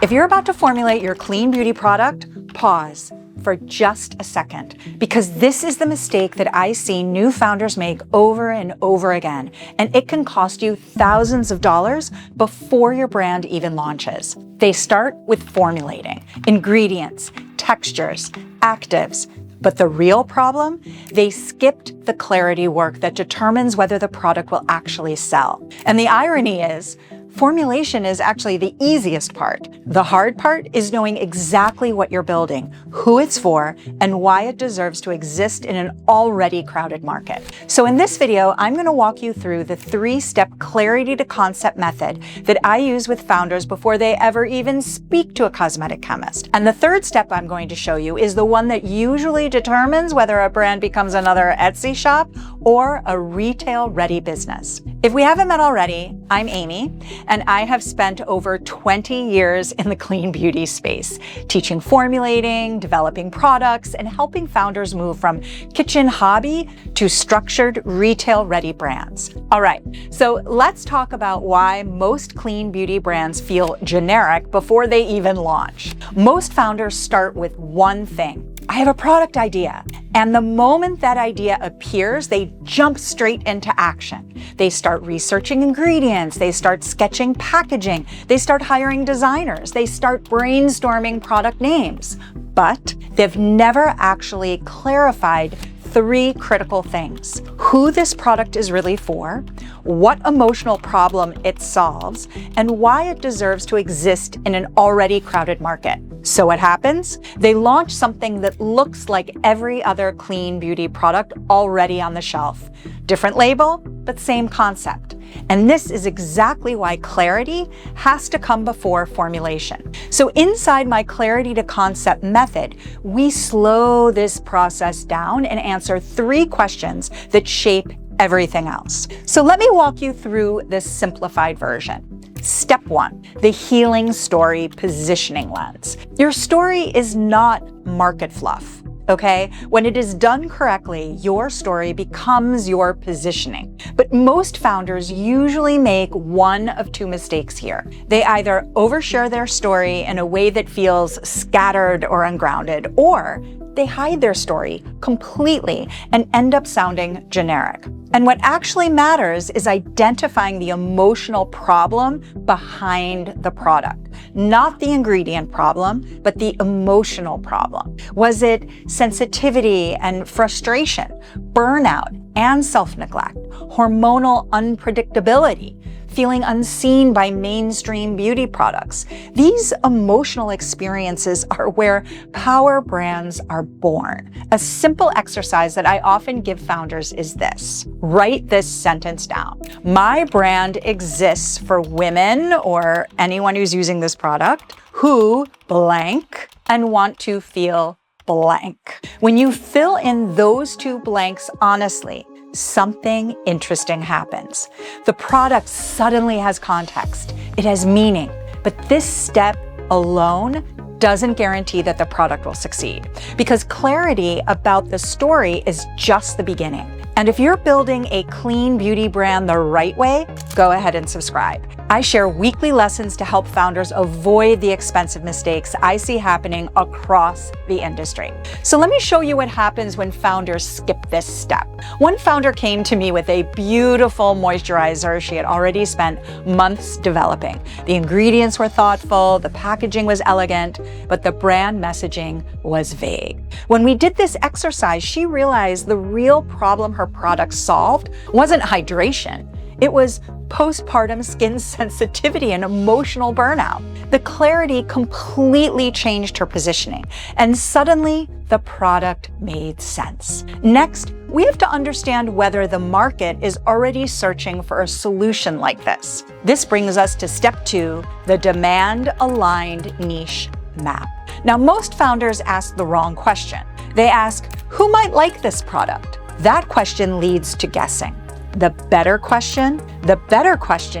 If you're about to formulate your clean beauty product, pause for just a second, because this is the mistake that I see new founders make over and over again, and it can cost you thousands of dollars before your brand even launches. They start with formulating, ingredients, textures, actives, but the real problem, they skipped the clarity work that determines whether the product will actually sell. And the irony is, formulation is actually the easiest part. The hard part is knowing exactly what you're building, who it's for, and why it deserves to exist in an already crowded market. So in this video, I'm going to walk you through the 3-step clarity to concept method that I use with founders before they ever even speak to a cosmetic chemist. And the third step I'm going to show you is the one that usually determines whether a brand becomes another Etsy shop or a retail-ready business. If we haven't met already, I'm Amy, and I have spent over 20 years in the clean beauty space, teaching formulating, developing products, and helping founders move from kitchen hobby to structured retail-ready brands. All right, so let's talk about why most clean beauty brands feel generic before they even launch. Most founders start with one thing. I have a product idea. And the moment that idea appears, they jump straight into action. They start researching ingredients, they start sketching packaging, they start hiring designers, they start brainstorming product names. But they've never actually clarified 3 critical things: who this product is really for, what emotional problem it solves, and why it deserves to exist in an already crowded market. So what happens? They launch something that looks like every other clean beauty product already on the shelf. Different label, but same concept. And this is exactly why clarity has to come before formulation. So inside my clarity to concept method, we slow this process down and answer 3 questions that shape everything else. So let me walk you through this simplified version. Step 1, the healing story positioning lens. Your story is not market fluff. Okay? When it is done correctly, your story becomes your positioning. But most founders usually make one of 2 mistakes here. They either overshare their story in a way that feels scattered or ungrounded, or they hide their story completely and end up sounding generic. And what actually matters is identifying the emotional problem behind the product. Not the ingredient problem, but the emotional problem. Was it sensitivity and frustration, burnout and self-neglect, hormonal unpredictability, feeling unseen by mainstream beauty products? These emotional experiences are where power brands are born. A simple exercise that I often give founders is this. Write this sentence down. My brand exists for women or anyone who's using this product who blank and want to feel blank. When you fill in those 2 blanks honestly, something interesting happens. The product suddenly has context. It has meaning. But this step alone doesn't guarantee that the product will succeed, because clarity about the story is just the beginning. And if you're building a clean beauty brand the right way, go ahead and subscribe. I share weekly lessons to help founders avoid the expensive mistakes I see happening across the industry. So let me show you what happens when founders skip this step. One founder came to me with a beautiful moisturizer she had already spent months developing. The ingredients were thoughtful, the packaging was elegant, but the brand messaging was vague. When we did this exercise, she realized the real problem her product solved wasn't hydration. It was postpartum skin sensitivity and emotional burnout. The clarity completely changed her positioning, and suddenly the product made sense. Next, we have to understand whether the market is already searching for a solution like this. This brings us to step 2, the demand-aligned niche map. Now, most founders ask the wrong question. They ask, who might like this product? That question leads to guessing. The better question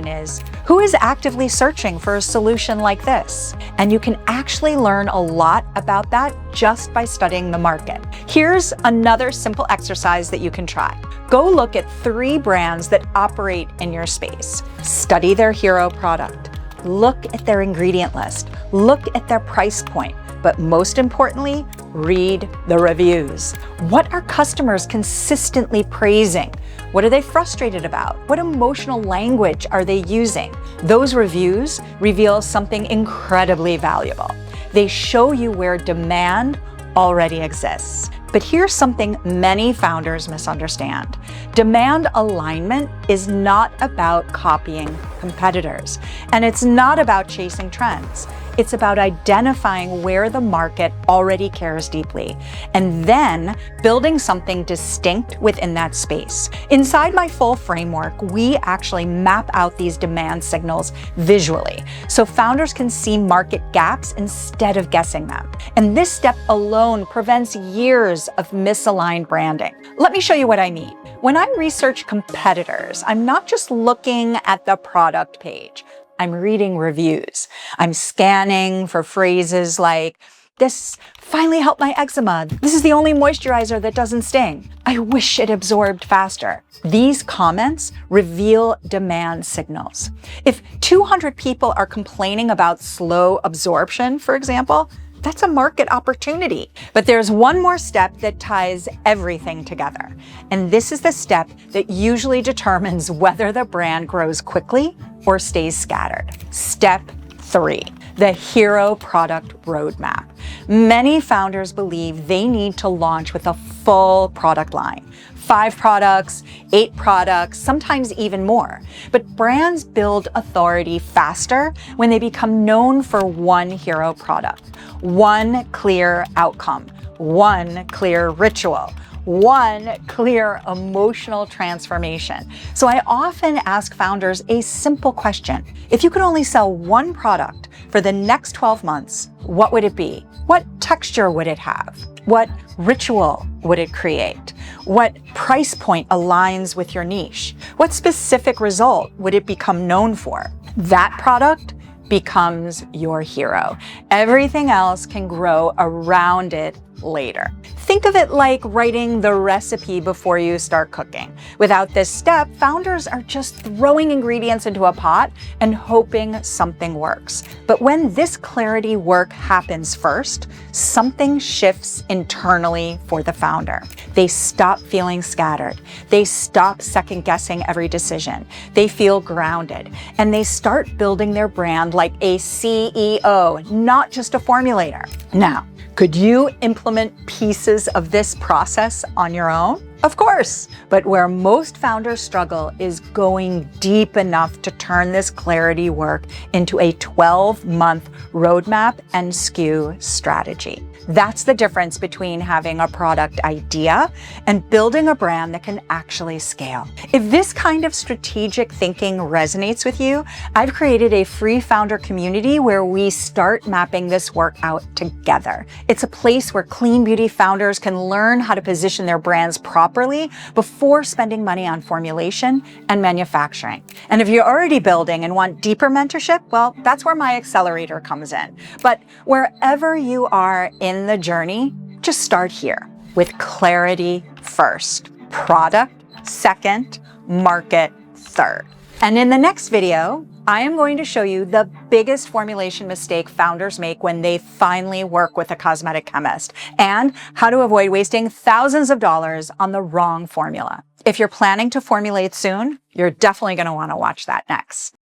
is, who is actively searching for a solution like this? And you can actually learn a lot about that just by studying the market. Here's another simple exercise that you can try. Go look at 3 brands that operate in your space. Study their hero product. look at their ingredient list, look at their price point, but most importantly, read the reviews. What are customers consistently praising? What are they frustrated about? What emotional language are they using? Those reviews reveal something incredibly valuable. They show you where demand already exists. But here's something many founders misunderstand. Demand alignment is not about copying competitors, and it's not about chasing trends. It's about identifying where the market already cares deeply, and then building something distinct within that space. Inside my full framework, we actually map out these demand signals visually, so founders can see market gaps instead of guessing them. And this step alone prevents years of misaligned branding. Let me show you what I mean. When I research competitors, I'm not just looking at the product page. I'm reading reviews. I'm scanning for phrases like, "This finally helped my eczema. This is the only moisturizer that doesn't sting. I wish it absorbed faster." These comments reveal demand signals. If 200 people are complaining about slow absorption, for example, that's a market opportunity. But there's one more step that ties everything together. And this is the step that usually determines whether the brand grows quickly or stays scattered. Step 3, the hero product roadmap. Many founders believe they need to launch with a full product line. 5 products, 8 products, sometimes even more. But brands build authority faster when they become known for one hero product, one clear outcome, one clear ritual, one clear emotional transformation. So I often ask founders a simple question. If you could only sell one product for the next 12 months, what would it be? What texture would it have? What ritual would it create? What price point aligns with your niche? What specific result would it become known for? That product becomes your hero. Everything else can grow around it later. Think of it like writing the recipe before you start cooking. Without this step, founders are just throwing ingredients into a pot and hoping something works. But when this clarity work happens first, something shifts internally for the founder. They stop feeling scattered. They stop second-guessing every decision. They feel grounded, and they start building their brand like a CEO, not just a formulator. Now, could you implement pieces of this process on your own? Of course, but where most founders struggle is going deep enough to turn this clarity work into a 12-month roadmap and SKU strategy. That's the difference between having a product idea and building a brand that can actually scale. If this kind of strategic thinking resonates with you, I've created a free founder community where we start mapping this work out together. It's a place where clean beauty founders can learn how to position their brands properly before spending money on formulation and manufacturing. And if you're already building and want deeper mentorship, well, that's where my accelerator comes in. But wherever you are in the journey, just start here with clarity first, product second, market third. And in the next video, I am going to show you the biggest formulation mistake founders make when they finally work with a cosmetic chemist, and how to avoid wasting thousands of dollars on the wrong formula. If you're planning to formulate soon, you're definitely going to want to watch that next.